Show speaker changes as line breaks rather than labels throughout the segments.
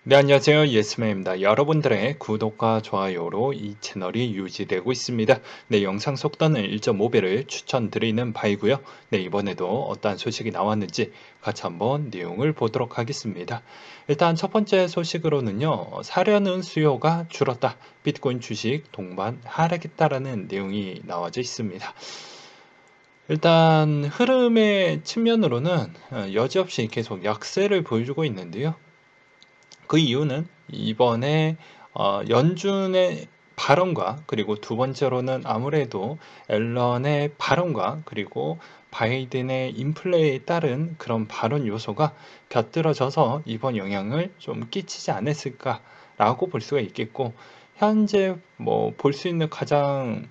네, 안녕하세요. 예스맨입니다. 여러분들의 구독과 좋아요로 이 채널이 유지되고 있습니다. 네, 영상 속도는 1.5배를 추천드리는 바이고요. 네, 이번에도 어떠한 소식이 나왔는지 같이 한번 내용을 보도록 하겠습니다. 일단 첫 번째 소식으로는요, 사려는 수요가 줄었다. 비트코인 주식 동반 하락했다라는 내용이 나와져 있습니다. 일단 흐름의 측면으로는 여지없이 계속 약세를 보여주고 있는데요. 그 이유는 이번에 연준의 발언과 그리고 두 번째로는 아무래도 앨런의 발언과 그리고 바이든의 인플레에 따른 그런 발언 요소가 곁들여져서 이번 영향을 좀 끼치지 않았을까라고 볼 수가 있겠고, 현재 뭐 볼 수 있는 가장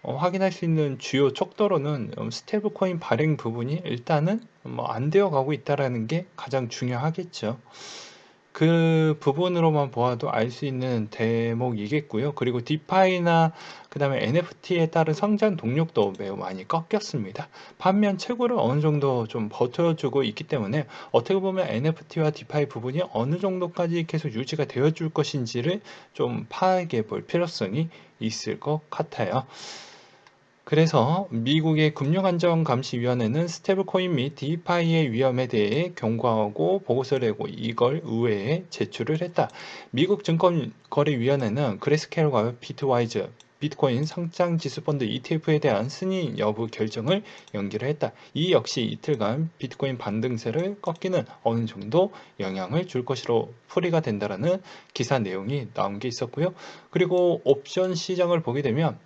확인할 수 있는 주요 촉도로는 스테이블 코인 발행 부분이 일단은 뭐 안 되어 가고 있다라는 게 가장 중요하겠죠. 그 부분으로만 보아도 알 수 있는 대목이겠고요. 그리고 디파이나 그다음에 NFT에 따른 성장 동력도 매우 많이 꺾였습니다. 반면 채굴을 어느 정도 좀 버텨주고 있기 때문에 어떻게 보면 NFT와 디파이 부분이 어느 정도까지 계속 유지가 되어줄 것인지를 좀 파악해 볼 필요성이 있을 것 같아요. 그래서 미국의 금융안전감시위원회는 스테이블코인 및 디파이의 위험에 대해 경고하고 보고서를 내고 이걸 의회에 제출을 했다. 미국 증권거래위원회는 그레스케일과 비트와이즈, 비트코인 상장지수펀드 ETF에 대한 승인 여부 결정을 연기를 했다. 이 역시 이틀간 비트코인 반등세를 꺾이는 어느 정도 영향을 줄 것으로 풀이가 된다라는 기사 내용이 나온 게 있었고요. 그리고 옵션 시장을 보게 되면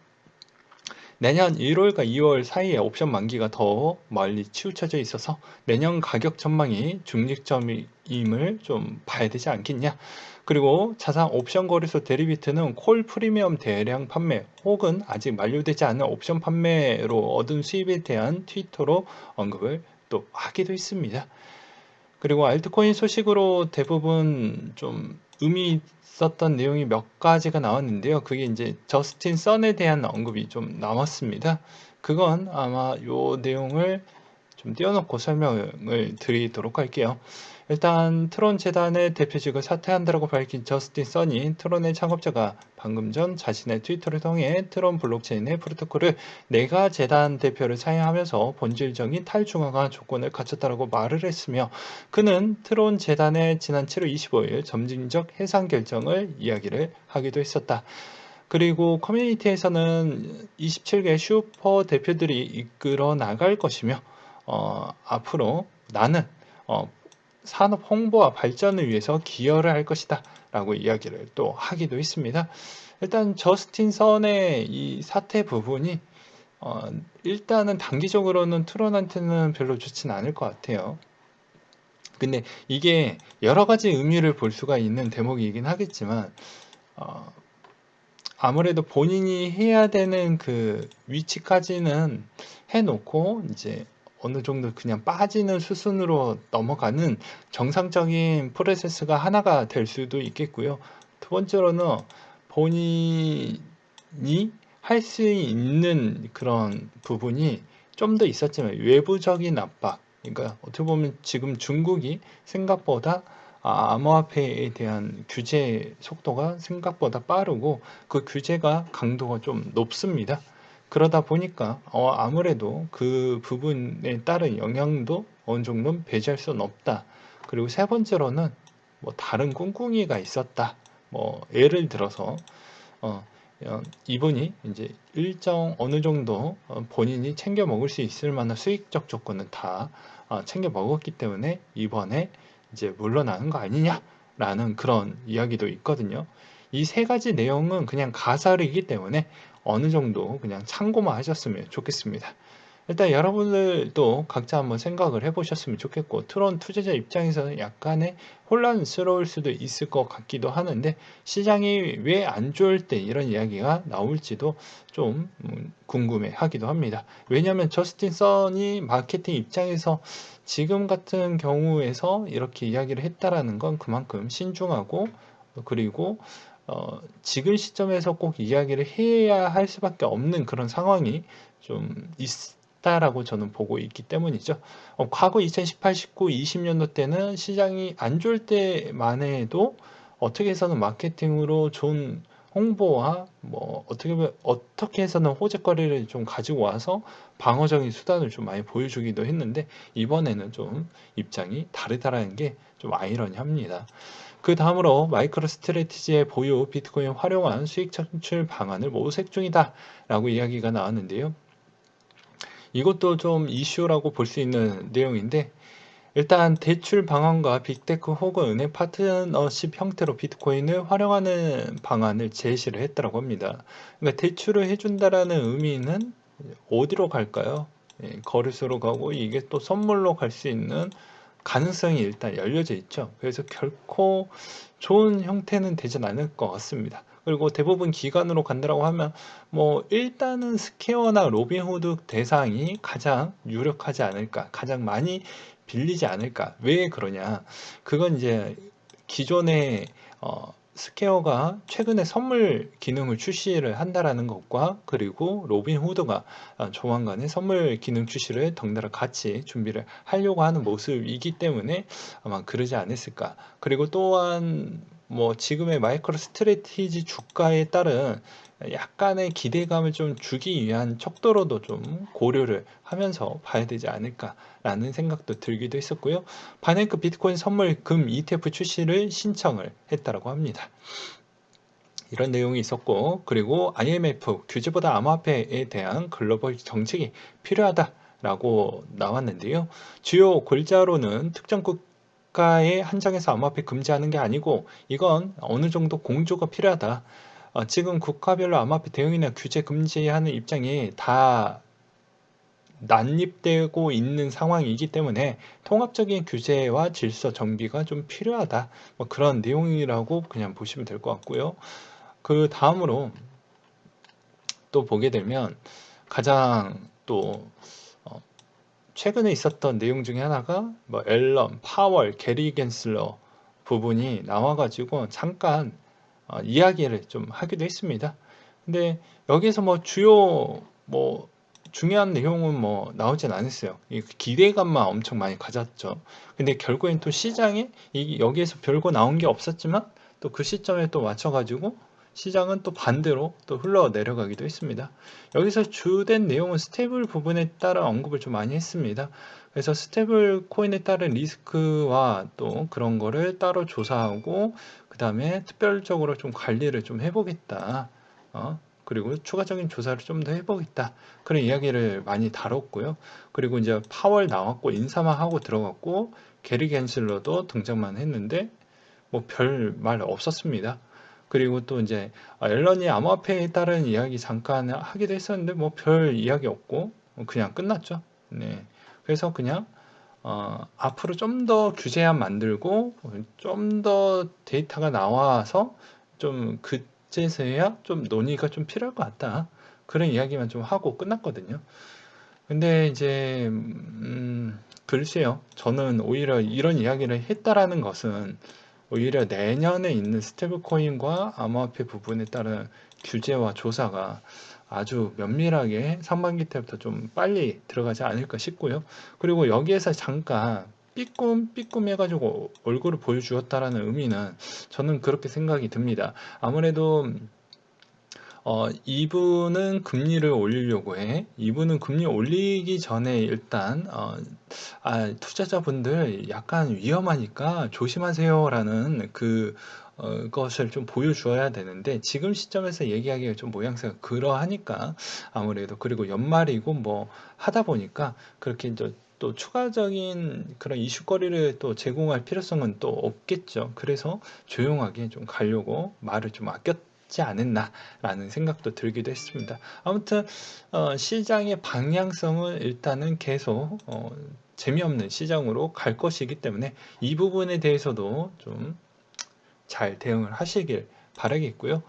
내년 1월과 2월 사이에 옵션 만기가 더 멀리 치우쳐져 있어서 내년 가격 전망이 중립점임을 좀 봐야 되지 않겠냐. 그리고 자산 옵션 거래소 데리비트는 콜 프리미엄 대량 판매 혹은 아직 만료되지 않은 옵션 판매로 얻은 수입에 대한 트위터로 언급을 또 하기도 했습니다. 그리고 알트코인 소식으로 대부분 좀 의미 있었던 내용이 몇 가지가 나왔는데요. 그게 이제 저스틴 선에 대한 언급이 좀 나왔습니다. 그건 아마 요 내용을 좀 띄워놓고 설명을 드리도록 할게요. 일단 트론 재단의 대표직을 사퇴한다고 밝힌 저스틴 써니 트론의 창업자가 방금 전 자신의 트위터를 통해 트론 블록체인의 프로토콜을 내가 재단 대표를 사용하면서 본질적인 탈중앙화 조건을 갖췄다고 말을 했으며, 그는 트론 재단의 지난 7월 25일 점진적 해산 결정을 이야기를 하기도 했었다. 그리고 커뮤니티에서는 27개 슈퍼 대표들이 이끌어 나갈 것이며, 앞으로 나는 어, 산업 홍보와 발전을 위해서 기여를 할 것이다 라고 이야기를 또 하기도 했습니다. 일단 저스틴 선의 이 사태 부분이 어, 일단은 단기적으로는 트론한테는 별로 좋진 않을 것 같아요. 근데 이게 여러 가지 의미를 볼 수가 있는 대목이긴 하겠지만, 어, 아무래도 본인이 해야 되는 그 위치까지는 해놓고 이제 어느 정도 그냥 빠지는 수순으로 넘어가는 정상적인 프로세스가 하나가 될 수도 있겠고요. 두 번째로는 본인이 할 수 있는 그런 부분이 좀 더 있었지만 외부적인 압박, 그러니까 어떻게 보면 지금 중국이 생각보다 암호화폐에 대한 규제 속도가 생각보다 빠르고 그 규제가 강도가 좀 높습니다. 그러다 보니까 아무래도 그 부분에 따른 영향도 어느 정도는 배제할 수는 없다. 그리고 세 번째로는 뭐 다른 꿍꿍이가 있었다. 뭐 예를 들어서 어, 이분이 이제 일정 어느 정도 본인이 챙겨 먹을 수 있을 만한 수익적 조건은 다 챙겨 먹었기 때문에 이번에 이제 물러나는 거 아니냐라는 그런 이야기도 있거든요. 이 세 가지 내용은 그냥 가설이기 때문에 어느 정도 그냥 참고만 하셨으면 좋겠습니다. 일단 여러분들도 각자 한번 생각을 해보셨으면 좋겠고, 트론 투자자 입장에서는 약간의 혼란스러울 수도 있을 것 같기도 하는데, 시장이 왜 안 좋을 때 이런 이야기가 나올지도 좀 궁금해 하기도 합니다. 왜냐하면 저스틴 선이 마케팅 입장에서 지금 같은 경우에서 이렇게 이야기를 했다라는 건 그만큼 신중하고, 그리고 지금 시점에서 꼭 이야기를 해야 할 수밖에 없는 그런 상황이 좀 있다라고 저는 보고 있기 때문이죠. 과거 2018, 19, 20년도 때는 시장이 안 좋을 때만 해도 어떻게 해서는 마케팅으로 좋은 홍보와 어떻게 해서는 호재거리를 좀 가지고 와서 방어적인 수단을 좀 많이 보여주기도 했는데, 이번에는 좀 입장이 다르다라는 게 좀 아이러니합니다. 그 다음으로 마이크로 스트래티지의 보유 비트코인 활용한 수익 창출 방안을 모색 중이다 라고 이야기가 나왔는데요. 이것도 좀 이슈라고 볼 수 있는 내용인데, 일단 대출 방안과 빅테크 혹은 은행 파트너십 형태로 비트코인을 활용하는 방안을 제시를 했다고 합니다. 그러니까 대출을 해준다라는 의미는 어디로 갈까요? 거래소로 가고, 이게 또 선물로 갈 수 있는 가능성이 일단 열려져 있죠. 그래서 결코 좋은 형태는 되진 않을 것 같습니다. 그리고 대부분 기관으로 간다라고 하면 일단은 스퀘어나 로빈후드 대상이 가장 유력하지 않을까, 가장 많이 빌리지 않을까. 왜 그러냐? 그건 이제 기존의 스퀘어가 최근에 선물 기능을 출시를 한다라는 것과, 그리고 로빈후드가 조만간에 선물 기능 출시를 덩달아 같이 준비를 하려고 하는 모습이기 때문에 아마 그러지 않았을까. 그리고 또한 지금의 마이크로 스트래티지 주가에 따른 약간의 기대감을 좀 주기 위한 척도로도 좀 고려를 하면서 봐야 되지 않을까라는 생각도 들기도 했었고요. 바이낸스 비트코인 선물 금 ETF 출시를 신청을 했다고 합니다. 이런 내용이 있었고, 그리고 IMF 규제보다 암호화폐에 대한 글로벌 정책이 필요하다라고 나왔는데요. 주요 골자로는 특정 국가에 한정해서 암호화폐 금지하는 게 아니고, 이건 어느 정도 공조가 필요하다. 지금 국가별로 암호화폐 대응이나 규제 금지하는 입장이 다 난립되고 있는 상황이기 때문에 통합적인 규제와 질서 정비가 좀 필요하다. 그런 내용이라고 그냥 보시면 될 것 같고요. 그 다음으로 또 보게 되면 가장 또 최근에 있었던 내용 중에 하나가 앨런, 파월, 게리 겐슬러 부분이 나와가지고 잠깐 이야기를 좀 하기도 했습니다. 근데 여기서 주요 중요한 내용은 나오진 않았어요. 이 기대감만 엄청 많이 가졌죠. 근데 결국엔 또 시장에 여기에서 별거 나온 게 없었지만 또 그 시점에 또 맞춰가지고 시장은 또 반대로 또 흘러 내려가기도 했습니다. 여기서 주된 내용은 스테이블 부분에 따른 언급을 좀 많이 했습니다. 그래서 스테이블 코인에 따른 리스크와 또 그런 거를 따로 조사하고, 그 다음에 특별적으로 좀 관리를 좀 해보겠다. 그리고 추가적인 조사를 좀 더 해보겠다. 그런 이야기를 많이 다뤘고요. 그리고 이제 파월 나왔고 인사만 하고 들어갔고, 게리 겐슬러도 등장만 했는데 별 말 없었습니다. 그리고 또 이제 앨런이 암호화폐에 따른 이야기 잠깐 하기도 했었는데 별 이야기 없고 그냥 끝났죠. 네. 그래서 그냥 앞으로 좀 더 규제안 만들고 좀 더 데이터가 나와서 좀 그제서야 좀 논의가 좀 필요할 것 같다. 그런 이야기만 좀 하고 끝났거든요. 근데 이제 글쎄요. 저는 오히려 이런 이야기를 했다라는 것은 오히려 내년에 있는 스테이블 코인과 암호화폐 부분에 따른 규제와 조사가 아주 면밀하게 상반기 때부터 좀 빨리 들어가지 않을까 싶고요. 그리고 여기에서 잠깐 삐꿈삐꿈 해가지고 얼굴을 보여주었다라는 의미는 저는 그렇게 생각이 듭니다. 아무래도 이분은 금리를 올리려고 해. 이분은 금리 올리기 전에 일단 투자자분들 약간 위험하니까 조심하세요라는 것을 좀 보여주어야 되는데, 지금 시점에서 얘기하기가 좀 모양새가 그러하니까 아무래도, 그리고 연말이고 하다 보니까 그렇게 이제 또 추가적인 그런 이슈거리를 또 제공할 필요성은 또 없겠죠. 그래서 조용하게 좀 가려고 말을 좀 아꼈지 않았나라는 생각도 들기도 했습니다. 아무튼 시장의 방향성은 일단은 계속 재미없는 시장으로 갈 것이기 때문에 이 부분에 대해서도 좀 잘 대응을 하시길 바라겠고요.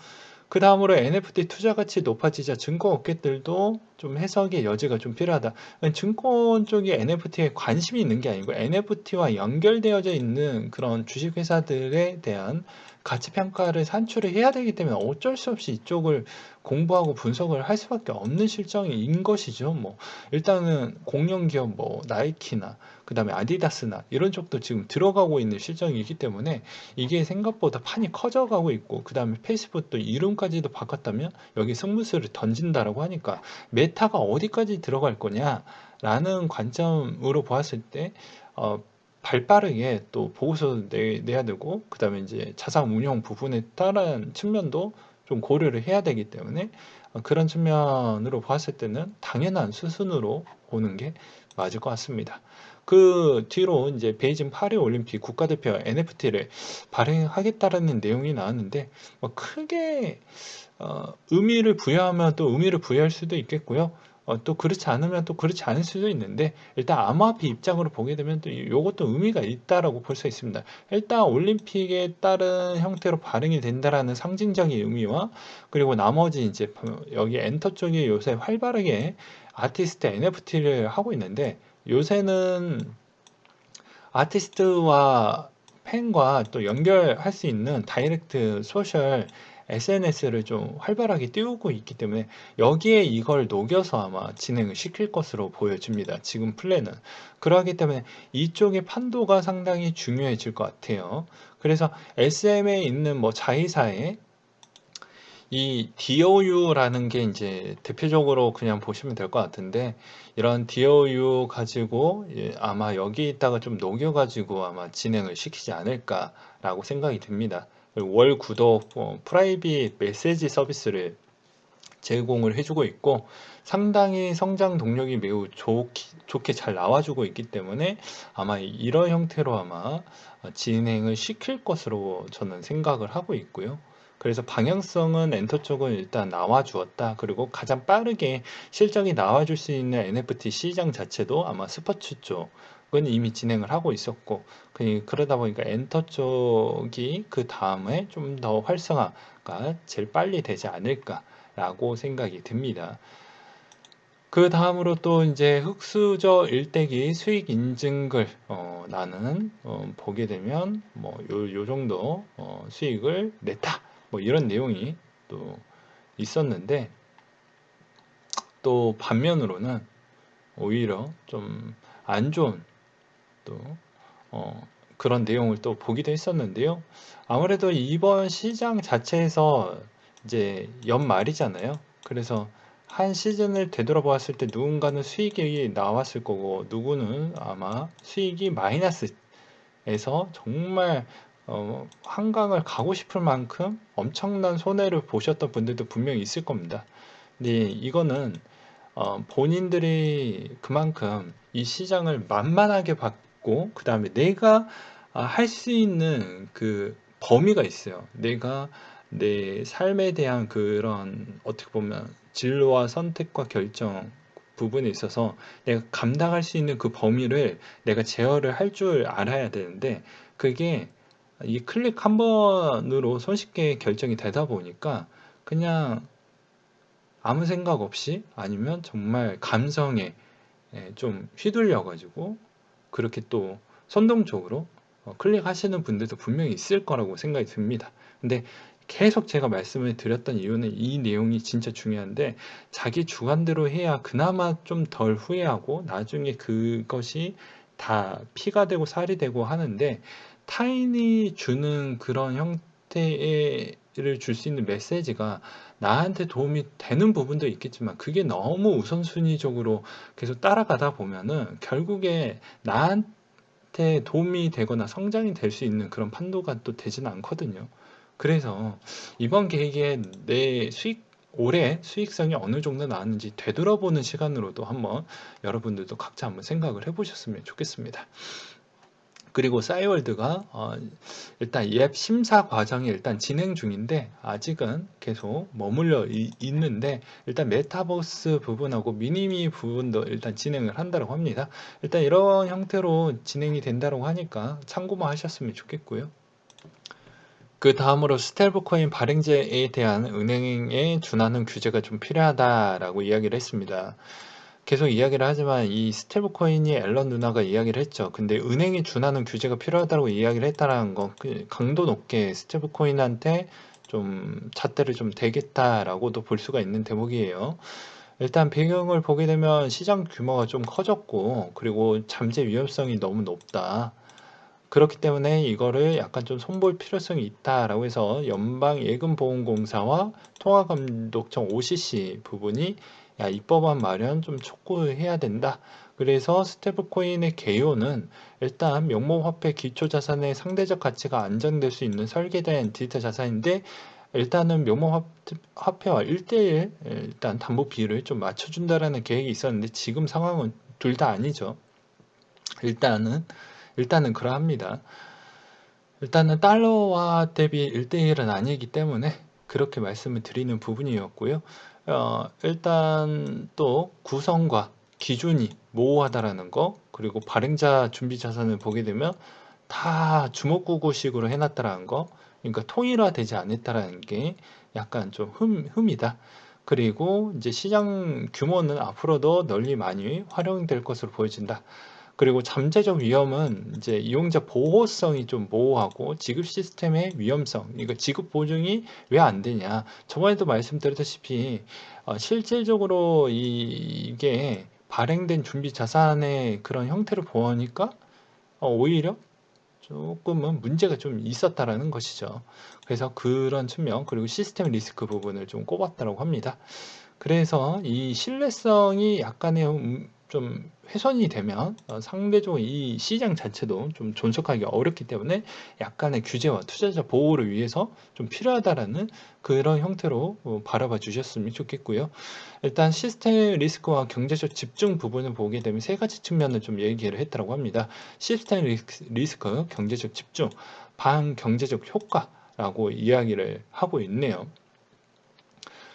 그 다음으로 NFT 투자 가치 높아지자 증권업계들도 좀 해석의 여지가 좀 필요하다. 증권 쪽이 NFT에 관심이 있는 게 아니고 NFT와 연결되어져 있는 그런 주식회사들에 대한 가치평가를 산출을 해야 되기 때문에 어쩔 수 없이 이쪽을 공부하고 분석을 할 수밖에 없는 실정인 것이죠. 뭐 일단은 공룡 기업 뭐 나이키나 그다음에 아디다스나 이런 쪽도 지금 들어가고 있는 실정이기 때문에 이게 생각보다 판이 커져가고 있고, 그다음에 페이스북도 이름까지도 바꿨다면 여기 승부수를 던진다라고 하니까 메타가 어디까지 들어갈 거냐라는 관점으로 보았을 때 발빠르게 또 보고서 내야 되고, 그다음에 이제 자산 운용 부분에 따른 측면도 좀 고려를 해야 되기 때문에 그런 측면으로 봤을 때는 당연한 수순으로 보는 게 맞을 것 같습니다. 그 뒤로 이제 베이징 파리 올림픽 국가대표 NFT를 발행하겠다라는 내용이 나왔는데 뭐 크게 의미를 부여하면 또 의미를 부여할 수도 있겠고요. 또 그렇지 않으면 또 그렇지 않을 수도 있는데, 일단 암호화폐 입장으로 보게 되면 또 이것도 의미가 있다라고 볼 수 있습니다. 일단 올림픽에 따른 형태로 발행이 된다라는 상징적인 의미와, 그리고 나머지 이제 여기 엔터 쪽이 요새 활발하게 아티스트 NFT를 하고 있는데, 요새는 아티스트와 팬과 또 연결할 수 있는 다이렉트 소셜 SNS를 좀 활발하게 띄우고 있기 때문에 여기에 이걸 녹여서 아마 진행을 시킬 것으로 보여집니다. 지금 플랜은. 그러기 때문에 이쪽의 판도가 상당히 중요해질 것 같아요. 그래서 SM에 있는 뭐 자회사에 이 DOU라는 게 이제 대표적으로 그냥 보시면 될 것 같은데, 이런 DOU 가지고 아마 여기에다가 좀 녹여가지고 아마 진행을 시키지 않을까라고 생각이 듭니다. 월 구독 프라이빗 메시지 서비스를 제공을 해주고 있고, 상당히 성장 동력이 매우 좋게 잘 나와주고 있기 때문에 아마 이런 형태로 아마 진행을 시킬 것으로 저는 생각을 하고 있고요. 그래서 방향성은 엔터 쪽은 일단 나와주었다. 그리고 가장 빠르게 실적이 나와줄 수 있는 NFT 시장 자체도 아마 스포츠 쪽은 이미 진행을 하고 있었고, 그러다 보니까 엔터 쪽이 그 다음에 좀 더 활성화가 제일 빨리 되지 않을까 라고 생각이 듭니다. 그 다음으로 또 이제 흑수저 일대기 수익 인증글 나는 보게 되면 뭐 요 정도 수익을 냈다 뭐 이런 내용이 또 있었는데, 또 반면으로는 오히려 좀 안 좋은 또 그런 내용을 또 보기도 했었는데요. 아무래도 이번 시장 자체에서 이제 연말이잖아요. 그래서 한 시즌을 되돌아보았을 때 누군가는 수익이 나왔을 거고, 누구는 아마 수익이 마이너스에서 정말 한강을 가고 싶을 만큼 엄청난 손해를 보셨던 분들도 분명히 있을 겁니다. 근데 이거는 본인들이 그만큼 이 시장을 만만하게 봤고, 그 다음에 내가 할 수 있는 그 범위가 있어요. 내가 내 삶에 대한 그런 어떻게 보면 진로와 선택과 결정 부분에 있어서 내가 감당할 수 있는 그 범위를 내가 제어를 할 줄 알아야 되는데, 그게 이 클릭 한 번으로 손쉽게 결정이 되다 보니까 그냥 아무 생각 없이, 아니면 정말 감성에 좀 휘둘려 가지고 그렇게 또 선동적으로 클릭하시는 분들도 분명히 있을 거라고 생각이 듭니다. 근데 계속 제가 말씀을 드렸던 이유는 이 내용이 진짜 중요한데, 자기 주관대로 해야 그나마 좀 덜 후회하고 나중에 그것이 다 피가 되고 살이 되고 하는데, 타인이 주는 그런 형태를 줄 수 있는 메시지가 나한테 도움이 되는 부분도 있겠지만, 그게 너무 우선순위적으로 계속 따라가다 보면은 결국에 나한테 도움이 되거나 성장이 될 수 있는 그런 판도가 또 되지는 않거든요. 그래서 이번 계획에 내 올해 수익성이 어느 정도 나왔는지 되돌아보는 시간으로도 한번 여러분들도 각자 한번 생각을 해보셨으면 좋겠습니다. 그리고 싸이월드가 일단 앱 심사 과정이 일단 진행 중인데 아직은 계속 머물러 있는데, 일단 메타버스 부분하고 미니미 부분도 일단 진행을 한다고 합니다. 일단 이런 형태로 진행이 된다고 하니까 참고만 하셨으면 좋겠고요. 그 다음으로 스텔브 코인 발행제에 대한 은행에 준하는 규제가 좀 필요하다라고 이야기를 했습니다. 계속 이야기를 하지만 이 스테이블 코인이 앨런 누나가 이야기를 했죠. 근데 은행이 준하는 규제가 필요하다고 이야기를 했다는 건 강도 높게 스테이블 코인한테 좀 잣대를 좀 대겠다라고도 볼 수가 있는 대목이에요. 일단 배경을 보게 되면 시장 규모가 좀 커졌고, 그리고 잠재 위험성이 너무 높다. 그렇기 때문에 이거를 약간 좀 손볼 필요성이 있다라고 해서 연방예금보험공사와 통화감독청 OCC 부분이 야, 이 법안 마련 좀 촉구해야 된다. 그래서 스테이블코인의 개요는 일단 명목화폐 기초자산의 상대적 가치가 안정될 수 있는 설계된 디지털 자산인데, 일단은 명목화폐와 1대1 일단 담보 비율을 좀 맞춰준다라는 계획이 있었는데, 지금 상황은 둘 다 아니죠. 일단은 그러합니다. 일단은 달러와 대비 1대1은 아니기 때문에 그렇게 말씀을 드리는 부분이었고요. 일단 또 구성과 기준이 모호하다라는 거, 그리고 발행자 준비 자산을 보게 되면 다 주먹구구식으로 해놨다라는 거, 그러니까 통일화되지 않았다라는 게 약간 좀 흠이다. 그리고 이제 시장 규모는 앞으로도 널리 많이 활용될 것으로 보여진다. 그리고 잠재적 위험은 이제 이용자 보호성이 좀 모호하고 지급 시스템의 위험성, 그러니까 지급 보증이 왜 안 되냐. 저번에도 말씀드렸다시피 실질적으로 이게 발행된 준비 자산의 그런 형태를 보니까 오히려 조금은 문제가 좀 있었다라는 것이죠. 그래서 그런 측면, 그리고 시스템 리스크 부분을 좀 꼽았다고 합니다. 그래서 이 신뢰성이 약간의 좀 훼손이 되면 상대적으로 이 시장 자체도 좀 존속하기 어렵기 때문에 약간의 규제와 투자자 보호를 위해서 좀 필요하다라는 그런 형태로 바라봐 주셨으면 좋겠고요. 일단 시스템 리스크와 경제적 집중 부분을 보게 되면 세 가지 측면을 좀 얘기를 했다고 합니다. 시스템 리스크, 경제적 집중, 반경제적 효과라고 이야기를 하고 있네요.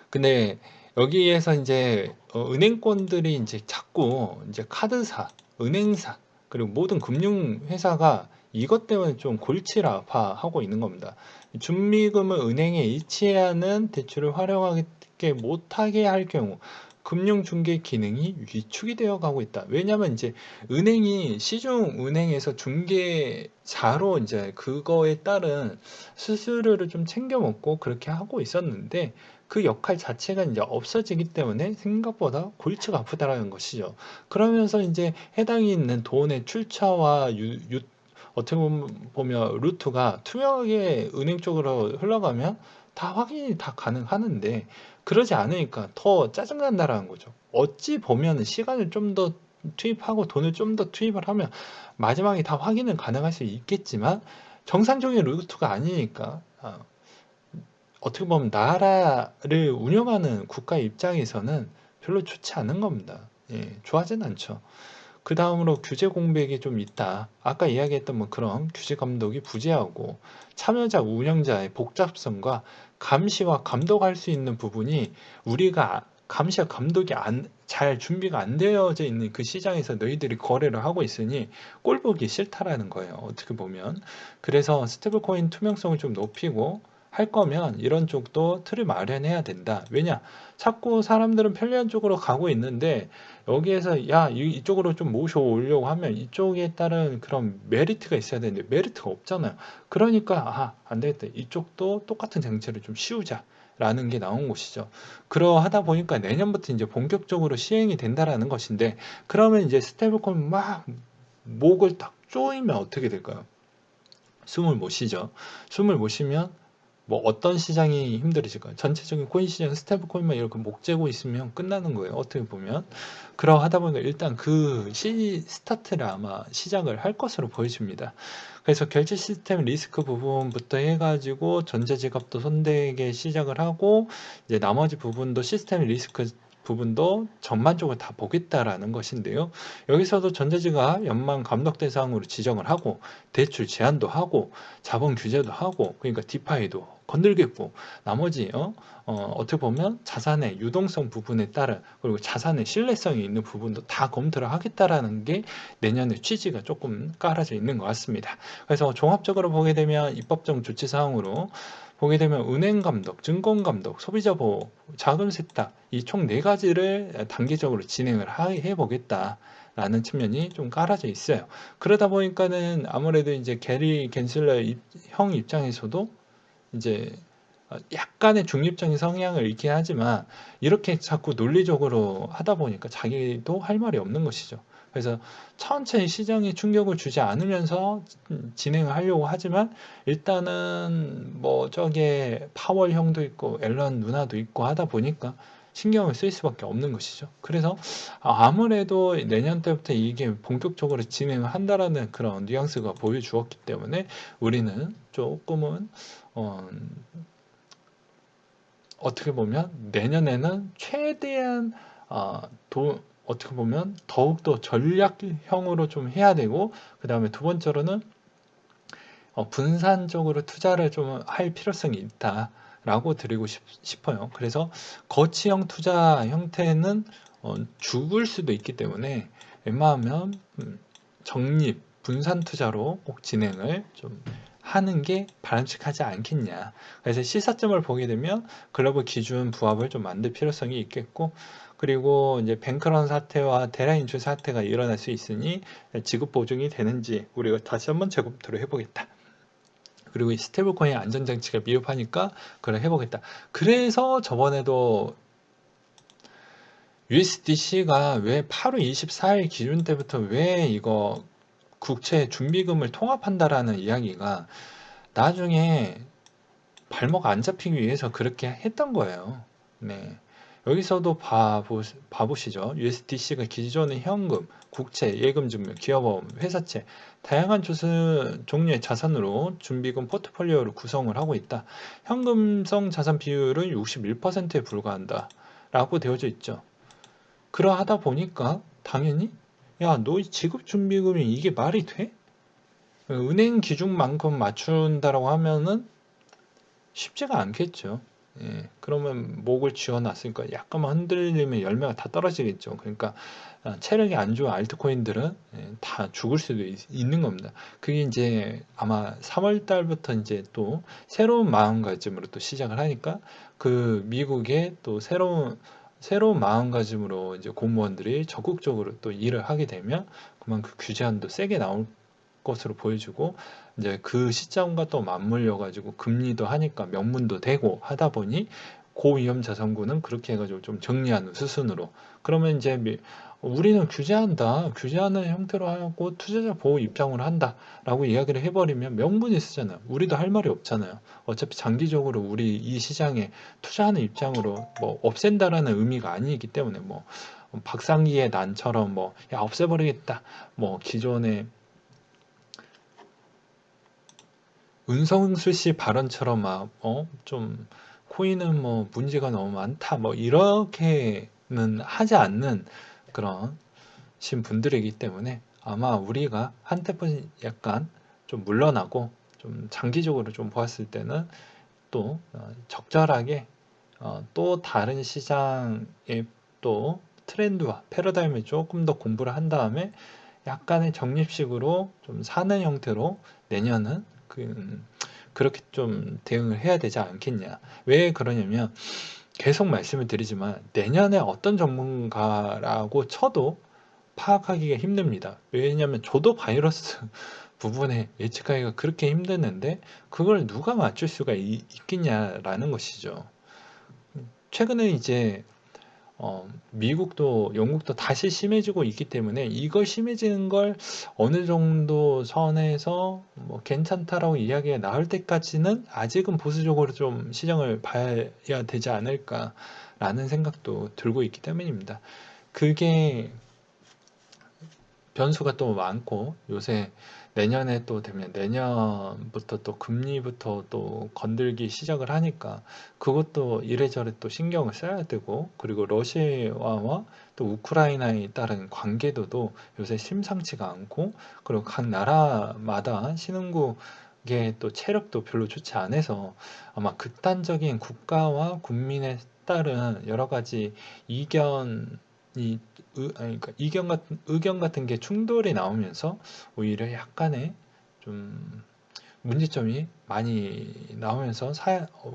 근데 여기에서 이제 은행권들이 이제 자꾸 이제 카드사, 은행사, 그리고 모든 금융회사가 이것 때문에 좀 골치를 아파하고 있는 겁니다. 준비금을 은행에 이체하는 대출을 활용하게 못하게 할 경우 금융중개 기능이 위축이 되어 가고 있다. 왜냐하면 이제 은행이 시중은행에서 중개사로 이제 그거에 따른 수수료를 좀 챙겨 먹고 그렇게 하고 있었는데, 그 역할 자체가 이제 없어지기 때문에 생각보다 골치가 아프다라는 것이죠. 그러면서 이제 해당이 있는 돈의 출처와 어떻게 보면 루트가 투명하게 은행 쪽으로 흘러가면 다 확인이 다 가능하는데, 그러지 않으니까 더 짜증난다라는 거죠. 어찌 보면 시간을 좀 더 투입하고 돈을 좀 더 투입을 하면 마지막에 다 확인은 가능할 수 있겠지만, 정상적인 루트가 아니니까 어떻게 보면 나라를 운영하는 국가 입장에서는 별로 좋지 않은 겁니다. 예, 좋아하진 않죠. 그 다음으로 규제 공백이 좀 있다. 아까 이야기했던 뭐 그런 규제 감독이 부재하고 참여자 운영자의 복잡성과 감시와 감독할 수 있는 부분이, 우리가 감시와 감독이 잘 준비가 안 되어져 있는 그 시장에서 너희들이 거래를 하고 있으니 꼴 보기 싫다라는 거예요. 어떻게 보면. 그래서 스테이블코인 투명성을 좀 높이고 할 거면 이런 쪽도 틀을 마련해야 된다. 왜냐? 자꾸 사람들은 편리한 쪽으로 가고 있는데, 여기에서 야 이쪽으로 좀 모셔오려고 하면 이쪽에 따른 그런 메리트가 있어야 되는데 메리트가 없잖아요. 그러니까 안 되겠다, 이쪽도 똑같은 정책을 좀 씌우자 라는 게 나온 것이죠. 그러하다 보니까 내년부터 이제 본격적으로 시행이 된다라는 것인데, 그러면 이제 스테이블코인 막 목을 딱 조이면 어떻게 될까요? 숨을 못 쉬죠. 숨을 못 쉬면 뭐 어떤 시장이 힘들어질까요? 전체적인 코인 시장, 스테이블 코인만 이렇게 목 재고 있으면 끝나는 거예요. 어떻게 보면. 그러하다 보니까 일단 그 스타트를 아마 시작을 할 것으로 보여집니다. 그래서 결제 시스템 리스크 부분부터 해가지고 전자지갑도 손대게 시작을 하고, 이제 나머지 부분도 시스템 리스크 부분도 전반적으로 다 보겠다라는 것인데요. 여기서도 전자지갑 연방 감독 대상으로 지정을 하고 대출 제한도 하고 자본 규제도 하고, 그러니까 디파이도 건들겠고, 나머지 떻게 보면 자산의 유동성 부분에 따른, 그리고 자산의 신뢰성이 있는 부분도 다 검토를 하겠다라는 게 내년의 취지가 조금 깔아져 있는 것 같습니다. 그래서 종합적으로 보게 되면 입법적 조치 사항으로 보게 되면 은행 감독, 증권 감독, 소비자 보호, 자금 세탁, 이 총 네 가지를 단계적으로 진행을 해 보겠다 라는 측면이 좀 깔아져 있어요. 그러다 보니까는 아무래도 이제 게리 겐슬러 형 입장에서도 이제 약간의 중립적인 성향을 잃긴 하지만 이렇게 자꾸 논리적으로 하다 보니까 자기도 할 말이 없는 것이죠. 그래서 천천히 시장에 충격을 주지 않으면서 진행을 하려고 하지만 일단은 뭐 저게 파월 형도 있고 앨런 누나도 있고 하다 보니까 신경을 쓸 수밖에 없는 것이죠. 그래서 아무래도 내년 때부터 이게 본격적으로 진행을 한다라는 그런 뉘앙스가 보여주었기 때문에 우리는 조금은 어, 어떻게 보면 내년에는 최대한 어떻게 보면 더욱더 전략형으로 좀 해야 되고, 그 다음에 두 번째로는 분산적으로 투자를 좀 할 필요성이 있다라고 드리고 싶어요. 그래서 거치형 투자 형태는 죽을 수도 있기 때문에 웬만하면 적립, 분산 투자로 꼭 진행을 좀 하는 게 바람직하지 않겠냐. 그래서 시사점을 보게 되면 글로벌 기준 부합을 좀 만들 필요성이 있겠고, 그리고 이제 뱅크런 사태와 대라인출 사태가 일어날 수 있으니 지급 보증이 되는지 우리가 다시 한번 재검토를 해보겠다. 그리고 이 스테이블코인 안전장치가 미흡하니까 그걸 해보겠다. 그래서 저번에도 USDC가 왜 8월 24일 기준 때부터 왜 이거 국채 준비금을 통합한다라는 이야기가 나중에 발목 안 잡히기 위해서 그렇게 했던 거예요. 네. 여기서도 봐보시죠. USDC가 기존의 현금, 국채, 예금증명, 기업보험, 회사채, 다양한 종류의 자산으로 준비금 포트폴리오를 구성을 하고 있다. 현금성 자산 비율은 61%에 불과한다. 라고 되어져 있죠. 그러하다 보니까 당연히 야, 너 지급 준비금이 이게 말이 돼? 은행 기준만큼 맞춘다라고 하면은 쉽지가 않겠죠. 예, 그러면 목을 쥐어놨으니까 약간만 흔들리면 열매가 다 떨어지겠죠. 그러니까 체력이 안 좋은 알트코인들은 다 죽을 수도 있는 겁니다. 그게 이제 아마 3월 달부터 이제 또 새로운 마음가짐으로 또 시작을 하니까 그 미국의 또 새로운 마음가짐으로 이제 공무원들이 적극적으로 또 일을 하게 되면 그만큼 규제안도 세게 나올 것으로 보여지고, 이제 그 시점과 또 맞물려 가지고 금리도 하니까 명문도 되고 하다 보니 고위험 자산군은 그렇게 해가지고 좀 정리하는 수순으로, 그러면 이제 우리는 규제하는 형태로 하고 투자자 보호 입장으로 한다라고 이야기를 해버리면 명분이 쓰잖아요. 우리도 할 말이 없잖아요. 어차피 장기적으로 우리 이 시장에 투자하는 입장으로 뭐 없앤다라는 의미가 아니기 때문에, 뭐 박상기의 난처럼 뭐 야 없애버리겠다, 뭐 기존의 은성수 씨 발언처럼 막, 좀, 코인은 뭐 문제가 너무 많다, 뭐, 이렇게는 하지 않는 그런 신 분들이기 때문에 아마 우리가 한때뿐 약간 좀 물러나고 좀 장기적으로 좀 보았을 때는 또 적절하게 또 다른 시장의 또 트렌드와 패러다임을 조금 더 공부를 한 다음에 약간의 적립식으로 좀 사는 형태로 내년은 그렇게 좀 대응을 해야 되지 않겠냐. 왜 그러냐면 계속 말씀을 드리지만 내년에 어떤 전문가라고 쳐도 파악하기가 힘듭니다. 왜냐하면 저도 바이러스 부분에 예측하기가 그렇게 힘드는데 그걸 누가 맞출 수가 있겠냐라는 것이죠. 최근에 이제 미국도 영국도 다시 심해지고 있기 때문에 이걸 심해지는 걸 어느 정도 선에서 뭐 괜찮다라고 이야기가 나올 때까지는 아직은 보수적으로 좀 시장을 봐야 되지 않을까라는 생각도 들고 있기 때문입니다. 그게 변수가 또 많고, 요새 내년에 또 되면 내년부터 또 금리부터 또 건들기 시작을 하니까 그것도 이래저래 또 신경을 써야 되고, 그리고 러시아와 또 우크라이나에 따른 관계도도 요새 심상치가 않고, 그리고 각 나라마다 신흥국의 또 체력도 별로 좋지 않아서 아마 극단적인 국가와 국민에 따른 여러 가지 이견이 그러니까 의견 같은 게 충돌이 나오면서 오히려 약간의 좀 문제점이 많이 나오면서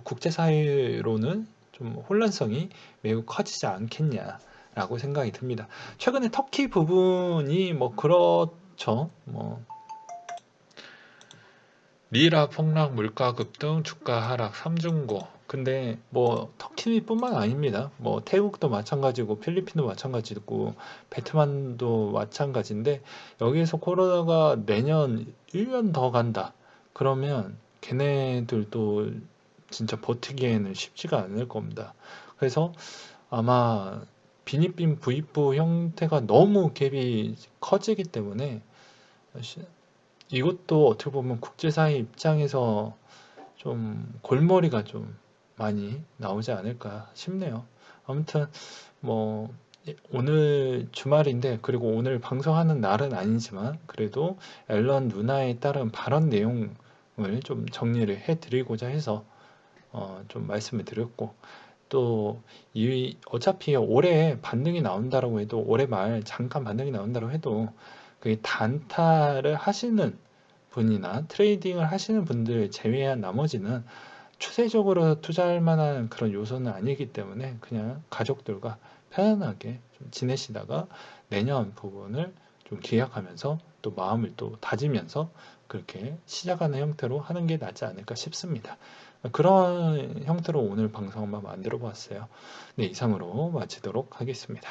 국제사회로는 좀 혼란성이 매우 커지지 않겠냐라고 생각이 듭니다. 최근에 터키 부분이 뭐 그렇죠. 뭐 리라 폭락, 물가 급등, 주가 하락, 3중고 근데 뭐 터키뿐만 아닙니다. 뭐 태국도 마찬가지고 필리핀도 마찬가지고 베트남도 마찬가지인데 여기에서 코로나가 내년 1년 더 간다. 그러면 걔네들도 진짜 버티기에는 쉽지가 않을 겁니다. 그래서 아마 비니빈 부익부 형태가 너무 갭이 커지기 때문에 이것도 어떻게 보면 국제사회 입장에서 좀 골머리가 좀 많이 나오지 않을까 싶네요. 아무튼 뭐 오늘 주말인데 그리고 오늘 방송하는 날은 아니지만 그래도 앨런 누나에 따른 발언 내용을 좀 정리를 해드리고자 해서 좀 말씀을 드렸고 또 이 어차피 올해 반등이 나온다라고 해도 올해 말 잠깐 반등이 나온다고 해도 그 단타를 하시는 분이나 트레이딩을 하시는 분들 제외한 나머지는 추세적으로 투자할 만한 그런 요소는 아니기 때문에 그냥 가족들과 편안하게 좀 지내시다가 내년 부분을 좀 기약하면서 또 마음을 또 다지면서 그렇게 시작하는 형태로 하는 게 낫지 않을까 싶습니다. 그런 형태로 오늘 방송 한번 만들어 보았어요. 네, 이상으로 마치도록 하겠습니다.